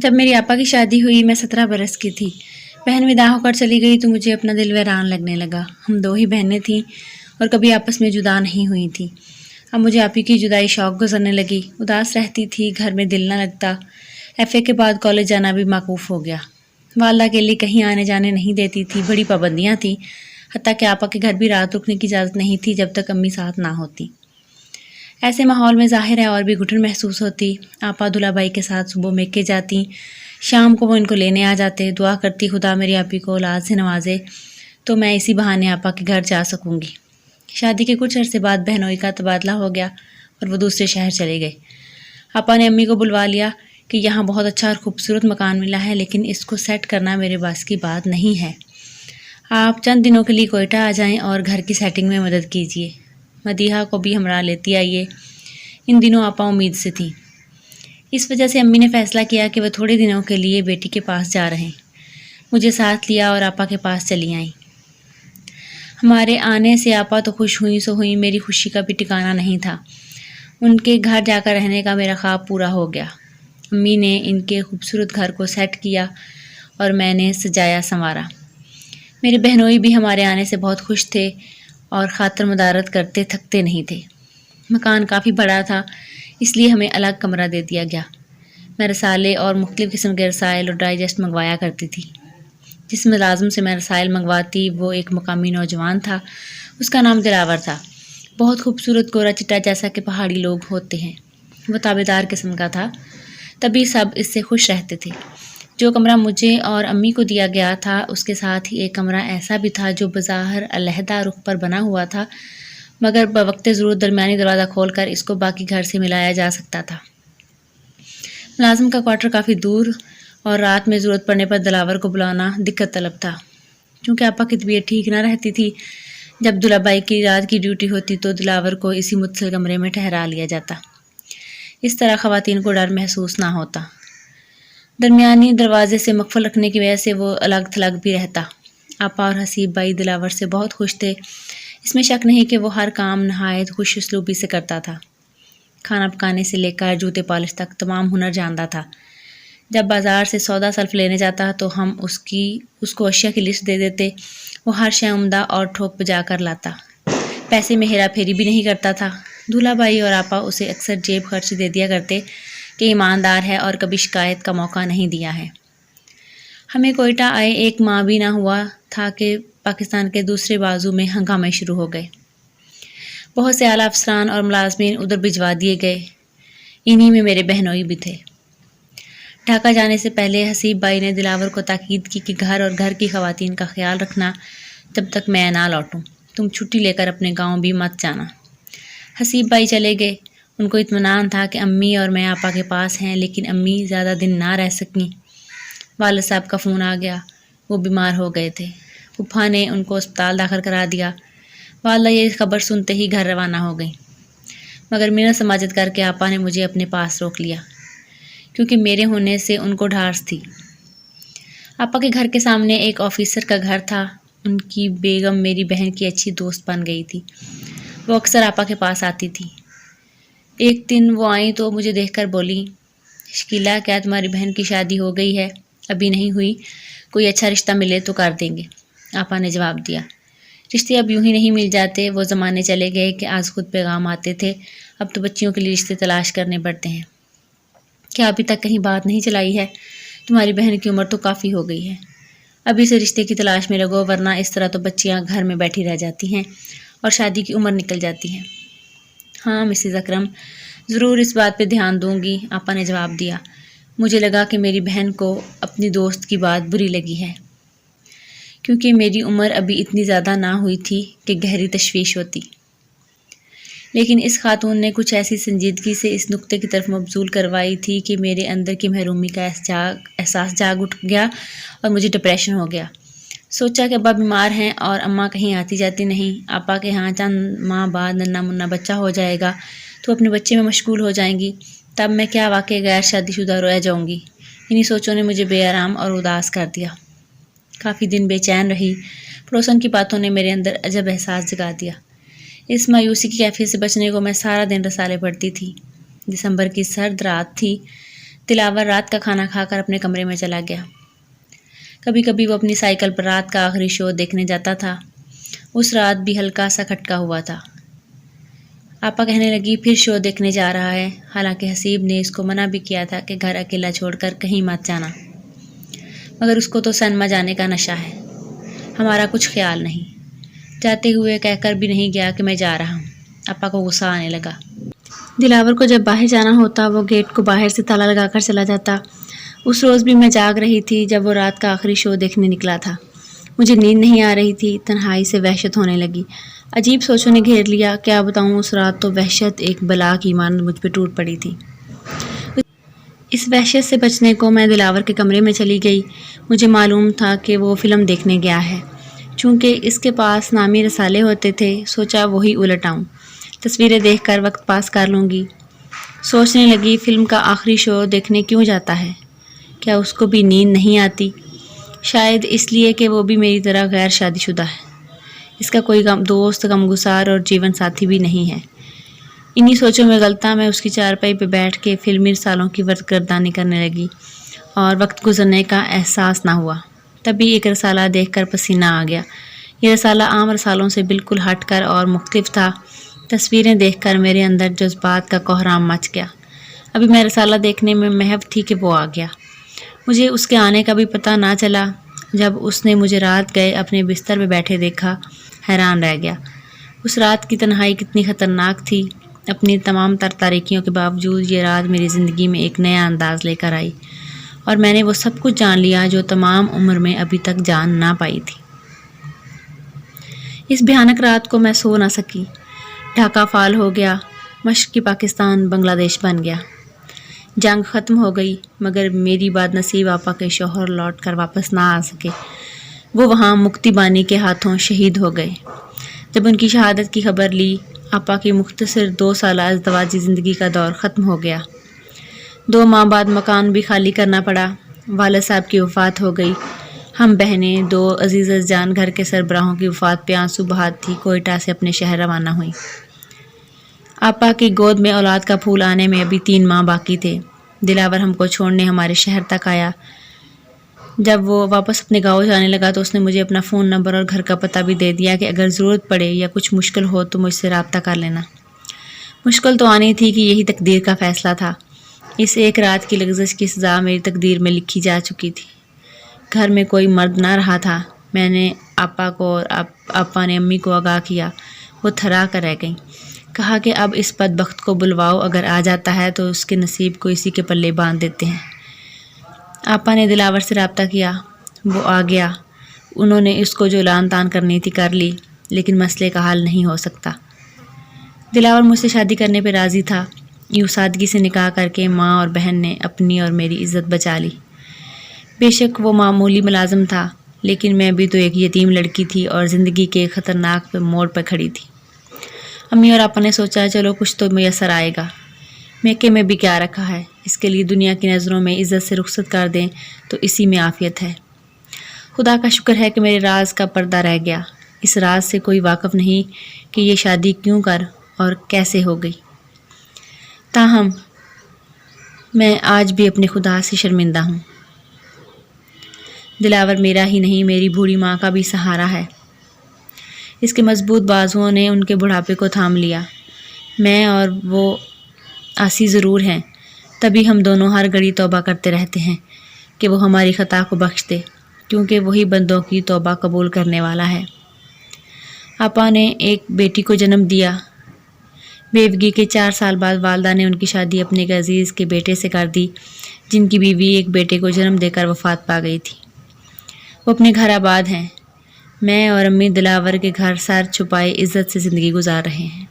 جب میری آپا کی شادی ہوئی میں 17 برس کی تھی۔ بہن ودا ہو کر چلی گئی تو مجھے اپنا دل ویران لگنے لگا۔ ہم 2 ہی بہنیں تھیں اور کبھی آپس میں جدا نہیں ہوئی تھیں۔ اب مجھے آپی کی جدائی شوق گزرنے لگی، اداس رہتی تھی، گھر میں دل نہ لگتا۔ ایف اے کے بعد کالج جانا بھی موقوف ہو گیا۔ والدہ کے لیے کہیں آنے جانے نہیں دیتی تھی، بڑی پابندیاں تھیں، حتیٰ کہ آپا کے گھر بھی رات رکنے کی اجازت نہیں تھی جب تک امی ساتھ نہ ہوتی۔ ایسے ماحول میں ظاہر ہے اور بھی گھٹن محسوس ہوتی۔ آپا دلہا بھائی کے ساتھ صبح میکے جاتی، شام کو وہ ان کو لینے آ جاتے۔ دعا کرتی خدا میری آپی کو اولاد سے نوازے تو میں اسی بہانے آپا کے گھر جا سکوں گی۔ شادی کے کچھ عرصے بعد بہنوئی کا تبادلہ ہو گیا اور وہ دوسرے شہر چلے گئے۔ آپا نے امی کو بلوا لیا کہ یہاں بہت اچھا اور خوبصورت مکان ملا ہے، لیکن اس کو سیٹ کرنا میرے بس کی بات نہیں ہے۔ آپ چند دنوں کے لیے کوئٹہ آ جائیں اور گھر کی سیٹنگ میں مدد کیجیے۔ مدیحہ کو بھی ہمراہ لیتی آئیے۔ ان دنوں آپا امید سے تھیں۔ اس وجہ سے امی نے فیصلہ کیا کہ وہ تھوڑے دنوں کے لیے بیٹی کے پاس جا رہے ہیں۔ مجھے ساتھ لیا اور آپا کے پاس چلی آئیں۔ ہمارے آنے سے آپا تو خوش ہوئیں سو ہوئیں، میری خوشی کا بھی ٹھکانہ نہیں تھا۔ ان کے گھر جا کر رہنے کا میرا خواب پورا ہو گیا۔ امی نے ان کے خوبصورت گھر کو سیٹ کیا اور میں نے سجایا سنوارا۔ میرے بہنوئی بھی ہمارے آنے سے بہت خوش تھے اور خاطر مدارت کرتے تھکتے نہیں تھے۔ مکان کافی بڑا تھا، اس لیے ہمیں الگ کمرہ دے دیا گیا۔ میں رسالے اور مختلف قسم کے رسائل اور ڈائجسٹ منگوایا کرتی تھی۔ جس ملازم سے میں رسائل منگواتی وہ ایک مقامی نوجوان تھا، اس کا نام دلاور تھا۔ بہت خوبصورت گورا چٹا جیسا کہ پہاڑی لوگ ہوتے ہیں، وہ تابعدار قسم کا تھا، تبھی سب اس سے خوش رہتے تھے۔ جو کمرہ مجھے اور امی کو دیا گیا تھا اس کے ساتھ ہی ایک کمرہ ایسا بھی تھا جو بظاہر علیحدہ رخ پر بنا ہوا تھا، مگر بوقت ضرورت درمیانی دروازہ کھول کر اس کو باقی گھر سے ملایا جا سکتا تھا۔ ملازم کا کوارٹر کافی دور اور رات میں ضرورت پڑنے پر دلاور کو بلانا دقت طلب تھا۔ چونکہ آپا کی طبیعت ٹھیک نہ رہتی تھی، جب دلہا بھائی کی رات کی ڈیوٹی ہوتی تو دلاور کو اسی متصل کمرے میں ٹھہرا لیا جاتا۔ اس طرح خواتین کو ڈر محسوس نہ ہوتا۔ درمیانی دروازے سے مقفل رکھنے کی وجہ سے وہ الگ تھلگ بھی رہتا۔ آپا اور حسیب بھائی دلاور سے بہت خوش تھے۔ اس میں شک نہیں کہ وہ ہر کام نہایت خوش اسلوبی سے کرتا تھا۔ کھانا پکانے سے لے کر جوتے پالش تک تمام ہنر جانتا تھا۔ جب بازار سے سودا سلف لینے جاتا تو ہم اس کو اشیاء کی لسٹ دے دیتے، وہ ہر شے عمدہ اور ٹھوک بجا کر لاتا۔ پیسے میں ہیرا پھیری بھی نہیں کرتا تھا۔ دولہا بھائی اور آپا اسے اکثر جیب خرچ دے دیا کرتے کہ ایماندار ہے اور کبھی شکایت کا موقع نہیں دیا ہے۔ ہمیں کوئٹہ آئے 1 ماہ بھی نہ ہوا تھا کہ پاکستان کے دوسرے بازو میں ہنگامے شروع ہو گئے۔ بہت سے اعلیٰ افسران اور ملازمین ادھر بھجوا دیے گئے، انہی میں میرے بہنوئی بھی تھے۔ ڈھاکہ جانے سے پہلے حسیب بھائی نے دلاور کو تاکید کی کہ گھر اور گھر کی خواتین کا خیال رکھنا جب تک میں نہ لوٹوں، تم چھٹی لے کر اپنے گاؤں بھی مت جانا۔ حسیب بھائی چلے گئے۔ ان کو اطمینان تھا کہ امی اور میں آپا کے پاس ہیں، لیکن امی زیادہ دن نہ رہ سکیں۔ والد صاحب کا فون آ گیا، وہ بیمار ہو گئے تھے۔ پھوپھا نے ان کو اسپتال داخل کرا دیا۔ والدہ یہ خبر سنتے ہی گھر روانہ ہو گئیں، مگر منت سماجت کر کے آپا نے مجھے اپنے پاس روک لیا، کیونکہ میرے ہونے سے ان کو ڈھارس تھی۔ آپا کے گھر کے سامنے ایک آفیسر کا گھر تھا۔ ان کی بیگم میری بہن کی اچھی دوست بن گئی تھی، وہ اکثر آپا کے پاس آتی تھی۔ ایک دن وہ آئیں تو مجھے دیکھ کر بولی، شکیلہ کیا تمہاری بہن کی شادی ہو گئی ہے؟ ابھی نہیں ہوئی، کوئی اچھا رشتہ ملے تو کر دیں گے۔ آپا نے جواب دیا، رشتے اب یوں ہی نہیں مل جاتے، وہ زمانے چلے گئے کہ آج خود پیغام آتے تھے، اب تو بچیوں کے لیے رشتے تلاش کرنے پڑتے ہیں۔ کیا ابھی تک کہیں بات نہیں چلائی ہے؟ تمہاری بہن کی عمر تو کافی ہو گئی ہے، ابھی سے رشتے کی تلاش میں لگو، ورنہ اس طرح تو بچیاں گھر میں بیٹھی رہ جاتی ہیں اور شادی کی عمر نکل جاتی ہے۔ ہاں مسز اکرم، ضرور اس بات پہ دھیان دوں گی، آپا نے جواب دیا۔ مجھے لگا کہ میری بہن کو اپنی دوست کی بات بری لگی ہے، کیونکہ میری عمر ابھی اتنی زیادہ نہ ہوئی تھی کہ گہری تشویش ہوتی۔ لیکن اس خاتون نے کچھ ایسی سنجیدگی سے اس نکتے کی طرف مبذول کروائی تھی کہ میرے اندر کی محرومی کا احساس جاگ اٹھ گیا اور مجھے ڈپریشن ہو گیا۔ سوچا کہ ابا بیمار ہیں اور اماں کہیں آتی جاتی نہیں، آپا کے ہاں چند ماہ بعد ننا منا بچہ ہو جائے گا تو اپنے بچے میں مشغول ہو جائیں گی، تب میں کیا واقعی غیر شادی شدہ رہ جاؤں گی۔ انہی سوچوں نے مجھے بے آرام اور اداس کر دیا۔ کافی دن بے چین رہی۔ پڑوسن کی باتوں نے میرے اندر عجب احساس جگا دیا۔ اس مایوسی کی کیفیت سے بچنے کو میں سارا دن رسالے پڑھتی تھی۔ دسمبر کی سرد رات تھی، دلاور رات کا کھانا کھا کر اپنے کمرے میں چلا گیا۔ کبھی کبھی وہ اپنی سائیکل پر رات کا آخری شو دیکھنے جاتا تھا۔ اس رات بھی ہلکا سا کھٹکا ہوا تھا۔ آپا کہنے لگی پھر شو دیکھنے جا رہا ہے، حالانکہ حسیب نے اس کو منع بھی کیا تھا کہ گھر اکیلا چھوڑ کر کہیں مت جانا، مگر اس کو تو سینما جانے کا نشہ ہے۔ ہمارا کچھ خیال نہیں، جاتے ہوئے کہہ کر بھی نہیں گیا کہ میں جا رہا ہوں۔ آپا کو غصہ آنے لگا۔ دلاور کو جب باہر جانا ہوتا وہ گیٹ کو باہر سے تالا لگا کر چلا جاتا۔ اس روز بھی میں جاگ رہی تھی جب وہ رات کا آخری شو دیکھنے نکلا تھا۔ مجھے نیند نہیں آ رہی تھی، تنہائی سے وحشت ہونے لگی۔ عجیب سوچوں نے گھیر لیا، کیا بتاؤں، اس رات تو وحشت ایک بلا کی مانند مجھ پہ ٹوٹ پڑی تھی۔ اس وحشت سے بچنے کو میں دلاور کے کمرے میں چلی گئی۔ مجھے معلوم تھا کہ وہ فلم دیکھنے گیا ہے۔ چونکہ اس کے پاس نامی رسالے ہوتے تھے، سوچا وہی الٹ آؤں، تصویریں دیکھ کر وقت پاس کر لوں گی۔ سوچنے لگی فلم کا آخری شو دیکھنے کیوں جاتا ہے؟ کیا اس کو بھی نیند نہیں آتی؟ شاید اس لیے کہ وہ بھی میری طرح غیر شادی شدہ ہے۔ اس کا کوئی دوست، غمگسار اور جیون ساتھی بھی نہیں ہے۔ انہی سوچوں میں غلطاں میں اس کی چارپائی پہ بیٹھ کے فلمی رسالوں کی ورد کرنے لگی اور وقت گزرنے کا احساس نہ ہوا۔ تبھی ایک رسالہ دیکھ کر پسینہ آ گیا۔ یہ رسالہ عام رسالوں سے بالکل ہٹ کر اور مختلف تھا۔ تصویریں دیکھ کر میرے اندر جذبات کا کوہرام مچ گیا۔ ابھی میں رسالہ دیکھنے میں محو تھی کہ وہ آ گیا۔ مجھے اس کے آنے کا بھی پتہ نہ چلا۔ جب اس نے مجھے رات گئے اپنے بستر پہ بیٹھے دیکھا، حیران رہ گیا۔ اس رات کی تنہائی کتنی خطرناک تھی۔ اپنی تمام تر تاریکیوں کے باوجود یہ رات میری زندگی میں ایک نیا انداز لے کر آئی اور میں نے وہ سب کچھ جان لیا جو تمام عمر میں ابھی تک جان نہ پائی تھی۔ اس بھیانک رات کو میں سو نہ سکی۔ ڈھاکہ فال ہو گیا، مشرقی پاکستان بنگلہ دیش بن گیا۔ جنگ ختم ہو گئی، مگر میری بد نصیب آپا کے شوہر لوٹ کر واپس نہ آ سکے۔ وہ وہاں مکتی بانی کے ہاتھوں شہید ہو گئے۔ جب ان کی شہادت کی خبر لی، آپا کی مختصر 2 سالہ ازدواجی زندگی کا دور ختم ہو گیا۔ 2 ماہ بعد مکان بھی خالی کرنا پڑا۔ والد صاحب کی وفات ہو گئی۔ ہم بہنیں 2 عزیز جان گھر کے سربراہوں کی وفات پہ آنسو بہاتی کوئٹہ سے اپنے شہر روانہ ہوئیں۔ آپا کی گود میں اولاد کا پھول آنے میں ابھی 3 ماہ باقی تھے۔ دلاور ہم کو چھوڑنے ہمارے شہر تک آیا۔ جب وہ واپس اپنے گاؤں جانے لگا تو اس نے مجھے اپنا فون نمبر اور گھر کا پتہ بھی دے دیا کہ اگر ضرورت پڑے یا کچھ مشکل ہو تو مجھ سے رابطہ کر لینا۔ مشکل تو آنی تھی کہ یہی تقدیر کا فیصلہ تھا۔ اس ایک رات کی لغزش کی سزا میری تقدیر میں لکھی جا چکی تھی۔ گھر میں کوئی مرد نہ رہا تھا۔ میں نے آپا کو اور آپا نے امی کو آگاہ کیا۔ وہ تھرا کر رہ گئیں۔ کہا کہ اب اس بدبخت کو بلواؤ، اگر آ جاتا ہے تو اس کے نصیب کو اسی کے پلے باندھ دیتے ہیں۔ آپا نے دلاور سے رابطہ کیا۔ وہ آ گیا۔ انہوں نے اس کو جو لان تان کرنی تھی کر لی، لیکن مسئلے کا حل نہیں ہو سکتا۔ دلاور مجھ سے شادی کرنے پہ راضی تھا۔ یوں سادگی سے نکاح کر کے ماں اور بہن نے اپنی اور میری عزت بچا لی۔ بے شک وہ معمولی ملازم تھا، لیکن میں بھی تو ایک یتیم لڑکی تھی اور زندگی کے خطرناک موڑ پہ کھڑی تھی۔ امی اور آپا نے سوچا چلو کچھ تو میسر آئے گا۔ میکے میں بھی کیا رکھا ہے، اس کے لیے دنیا کی نظروں میں عزت سے رخصت کر دیں تو اسی میں عافیت ہے۔ خدا کا شکر ہے کہ میرے راز کا پردہ رہ گیا۔ اس راز سے کوئی واقف نہیں کہ یہ شادی کیوں کر اور کیسے ہو گئی۔ تاہم میں آج بھی اپنے خدا سے شرمندہ ہوں۔ دلاور میرا ہی نہیں، میری بوڑھی ماں کا بھی سہارا ہے۔ اس کے مضبوط بازوؤں نے ان کے بڑھاپے کو تھام لیا۔ میں اور وہ آسی ضرور ہیں، تبھی ہم دونوں ہر گھڑی توبہ کرتے رہتے ہیں کہ وہ ہماری خطا کو بخش دے، کیونکہ وہی بندوں کی توبہ قبول کرنے والا ہے۔ آپا نے ایک بیٹی کو جنم دیا۔ بیوگی کے 4 سال بعد والدہ نے ان کی شادی اپنے ایک عزیز کے بیٹے سے کر دی، جن کی بیوی ایک بیٹے کو جنم دے کر وفات پا گئی تھی۔ وہ اپنے گھر آباد ہیں۔ میں اور امی دلاور کے گھر سر چھپائے عزت سے زندگی گزار رہے ہیں۔